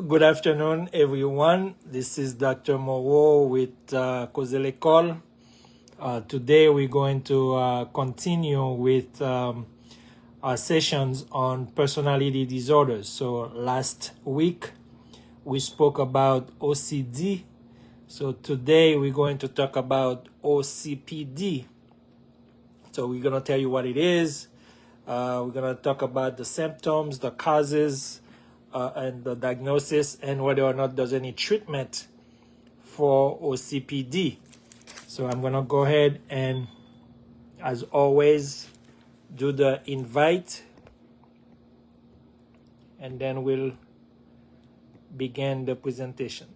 Good afternoon, everyone. This is Dr. Moreau with Cause l'École. Today we're going to continue with our sessions on personality disorders. So last week we spoke about OCD. So today we're going to talk about OCPD. So we're going to tell you what it is. We're going to talk about the symptoms, the causes, and the diagnosis, and whether or not there's any treatment for OCPD. So I'm going to go ahead and, as always, do the invite, and then we'll begin the presentation.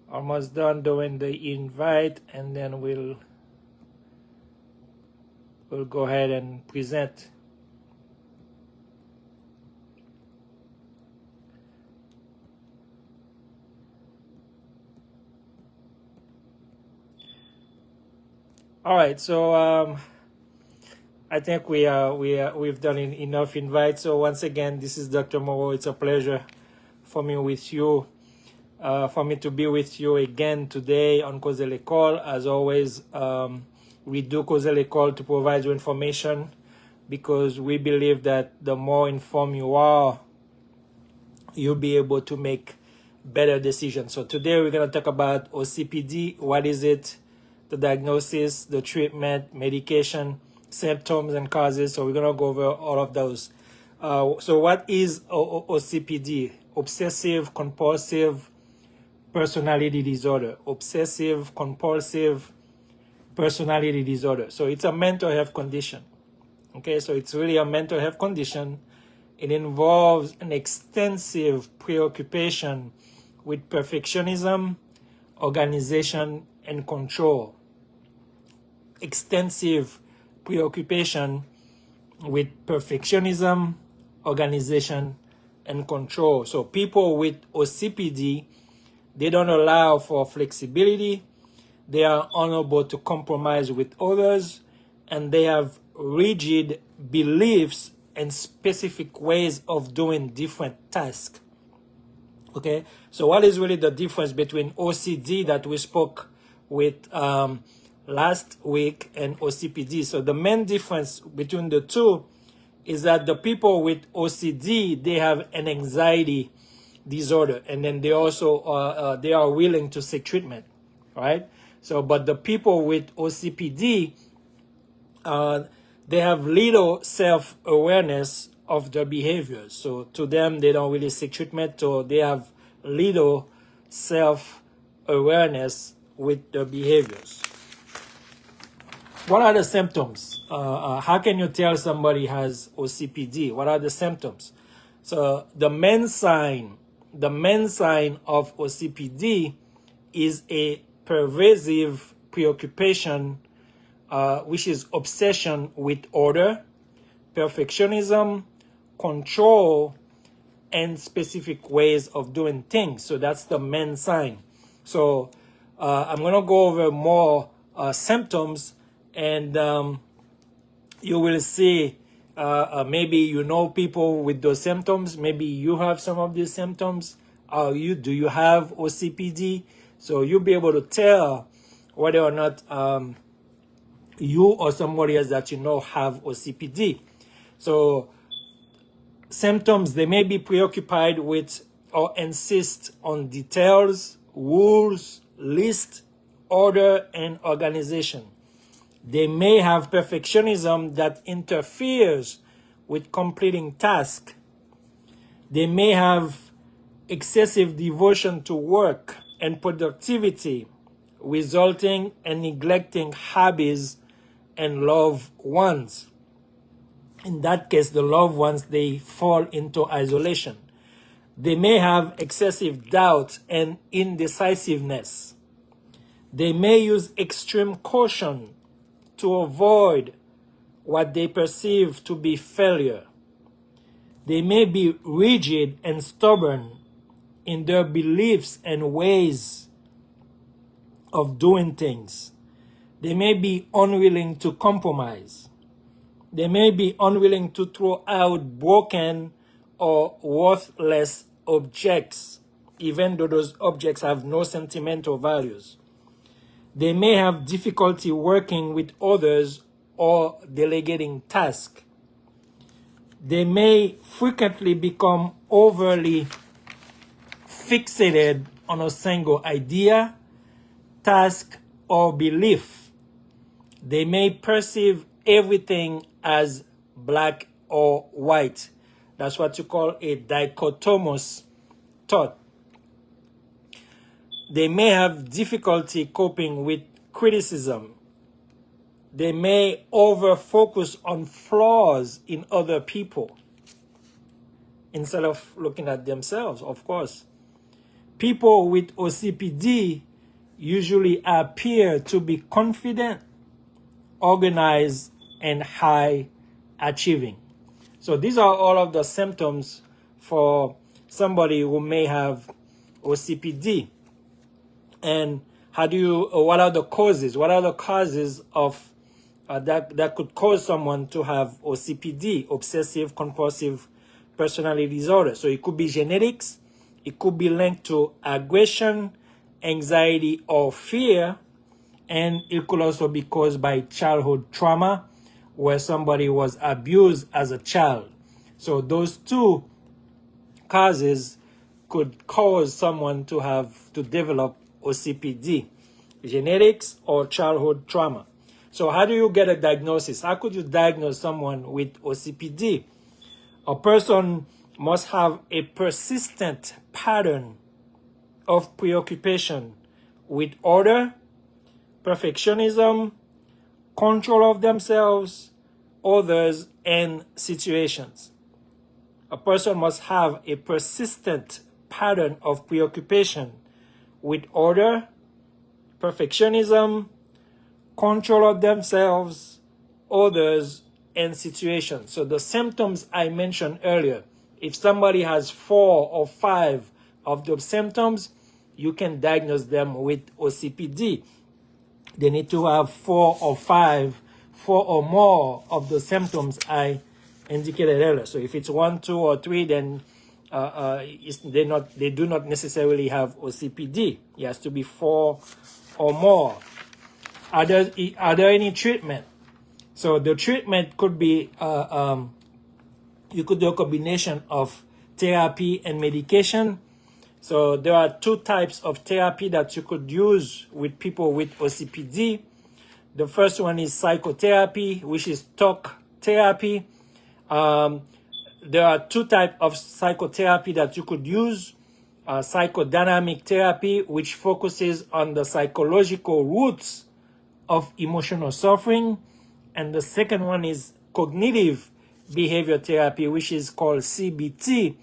Almost done doing the invite, and then we'll go ahead and present. All right, so I think we've done enough invites. So once again, this is Dr. Moreau. It's a pleasure for me with you. For me to be with you again today on Cause l'École. As always, we do Cause l'École to provide you information, because we believe that the more informed you are, you'll be able to make better decisions. So today we're going to talk about OCPD. What is it? The diagnosis, the treatment, medication, symptoms, and causes. So we're going to go over all of those. So what is OCPD? Obsessive-Compulsive personality disorder. Obsessive-Compulsive personality disorder. So it's a mental health condition. Okay, so it's really a mental health condition. It involves an extensive preoccupation with perfectionism, organization, and control. Extensive preoccupation with perfectionism, organization, and control. So people with OCPD, they don't allow for flexibility, they are unable to compromise with others, and they have rigid beliefs and specific ways of doing different tasks. Okay, so what is really the difference between OCD that we spoke with last week and OCPD? So the main difference between the two is that the people with OCD, they have an anxiety disorder, and then they also they are willing to seek treatment, right? So, but the people with OCPD, they have little self-awareness of their behaviors. So to them, they don't really seek treatment, so they have little self-awareness with their behaviors. What are the symptoms? How can you tell somebody has OCPD? What are the symptoms? So the main sign of OCPD is a pervasive preoccupation, which is obsession with order, perfectionism, control, and specific ways of doing things. So that's the main sign. So I'm going to go over more symptoms, and you will see maybe you know people with those symptoms. Maybe you have some of these symptoms. Do you have OCPD? So you'll be able to tell whether or not you or somebody else that you know have OCPD. So symptoms, they may be preoccupied with or insist on details, rules, list, order, and organization. They may have perfectionism that interferes with completing tasks. They may have excessive devotion to work and productivity, resulting in neglecting hobbies and loved ones. In that case, the loved ones, they fall into isolation. They may have excessive doubt and indecisiveness. They may use extreme caution to avoid what they perceive to be failure. They may be rigid and stubborn in their beliefs and ways of doing things. They may be unwilling to compromise. They may be unwilling to throw out broken or worthless objects, even though those objects have no sentimental values. They may have difficulty working with others or delegating tasks. They may frequently become overly fixated on a single idea, task, or belief. They may perceive everything as black or white. That's what you call a dichotomous thought. They may have difficulty coping with criticism. They may over-focus on flaws in other people instead of looking at themselves, of course. People with OCPD usually appear to be confident, organized, and high achieving. So these are all of the symptoms for somebody who may have OCPD. And what are the causes? What are the causes of that could cause someone to have OCPD, Obsessive-Compulsive Personality Disorder? So it could be genetics, it could be linked to aggression, anxiety, or fear, and it could also be caused by childhood trauma, where somebody was abused as a child. So those two causes could cause someone to develop OCPD, genetics or childhood trauma. So how do you get a diagnosis? How could you diagnose someone with OCPD? A person must have a persistent pattern of preoccupation with order, perfectionism, control of themselves, others, and situations. A person must have a persistent pattern of preoccupation with order, perfectionism, control of themselves, others, and situations. So the symptoms I mentioned earlier, if somebody has 4 or 5 of those symptoms, you can diagnose them with OCPD. They need to have 4 or more of the symptoms I indicated earlier. So if it's 1, 2, or 3, then they do not necessarily have OCPD. It has to be 4 or more. Are there any treatment? So the treatment could be you could do a combination of therapy and medication. So there are 2 types of therapy that you could use with people with OCPD. The first one is psychotherapy, which is talk therapy. There are 2 types of psychotherapy that you could use. Psychodynamic therapy, which focuses on the psychological roots of emotional suffering. And the second one is cognitive behavior therapy, which is called CBT,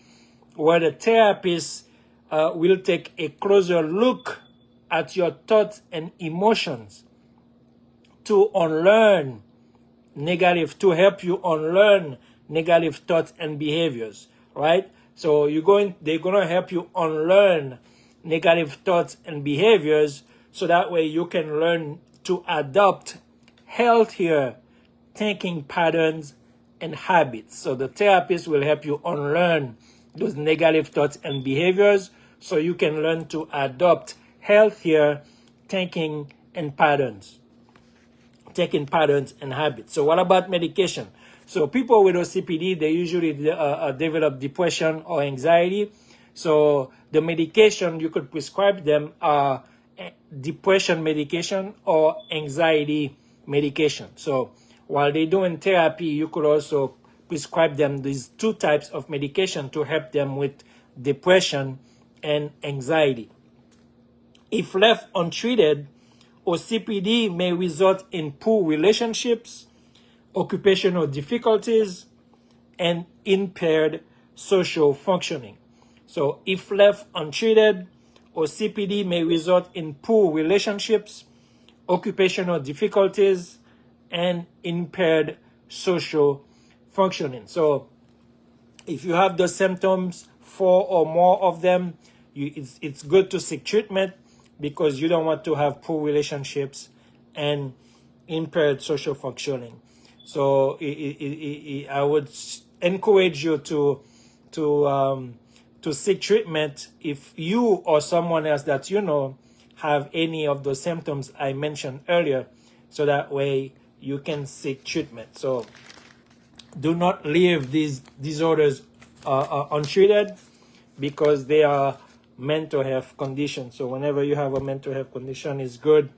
where the therapist will take a closer look at your thoughts and emotions to help you unlearn negative thoughts and behaviors, right? So they're gonna help you unlearn negative thoughts and behaviors, so that way you can learn to adopt healthier thinking patterns and habits. So the therapist will help you unlearn those negative thoughts and behaviors, so you can learn to adopt healthier thinking and patterns. Taking patterns and habits. So what about medication? So people with OCPD, they usually develop depression or anxiety. So the medication you could prescribe them are depression medication or anxiety medication. So while they're doing therapy, you could also prescribe them these 2 types of medication to help them with depression and anxiety. If left untreated, OCPD may result in poor relationships, occupational difficulties, and impaired social functioning. So if left untreated, OCPD may result in poor relationships, occupational difficulties, and impaired social functioning. So if you have the symptoms, 4 or more of them, it's good to seek treatment, because you don't want to have poor relationships and impaired social functioning. So I would encourage you to seek treatment if you or someone else that you know have any of the symptoms I mentioned earlier, so that way you can seek treatment. So do not leave these disorders untreated, because they are mental health conditions. So whenever you have a mental health condition, it's good.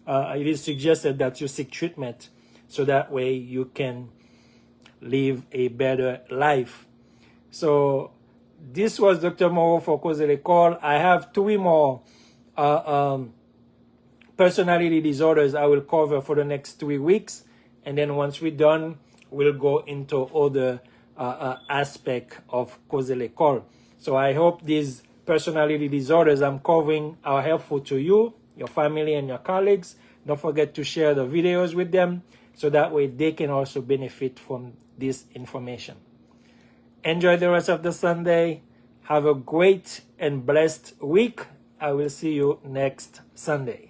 It is suggested that you seek treatment, so that way you can live a better life. So this was Dr. Moreau for Cause the Call. I have 3 more personality disorders I will cover for the next 3 weeks. And then once we're done, we'll go into other aspect of Cause the Call. So I hope these personality disorders I'm covering are helpful to you, your family, and your colleagues. Don't forget to share the videos with them, so that way they can also benefit from this information. Enjoy the rest of the Sunday. Have a great and blessed week. I will see you next Sunday.